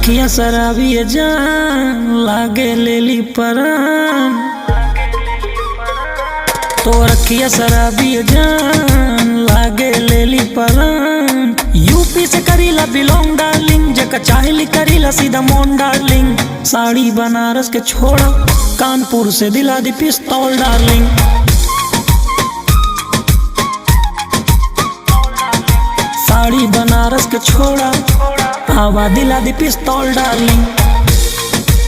अखियां शराबी जान लागे लेली परान। तो अखियां शराबी जान लागे लेली परान। यूपी से करीला बिलोंग डार्लिंग, जका चाहली करीला सीधा मोन डार्लिंग। साड़ी बनारस के छोड़ा, कानपुर से दिला दी पिस्तौल डार्लिंग। साड़ी बनारस के छोड़ा, आवा दिला दी पिस्तौल डार्लिंग।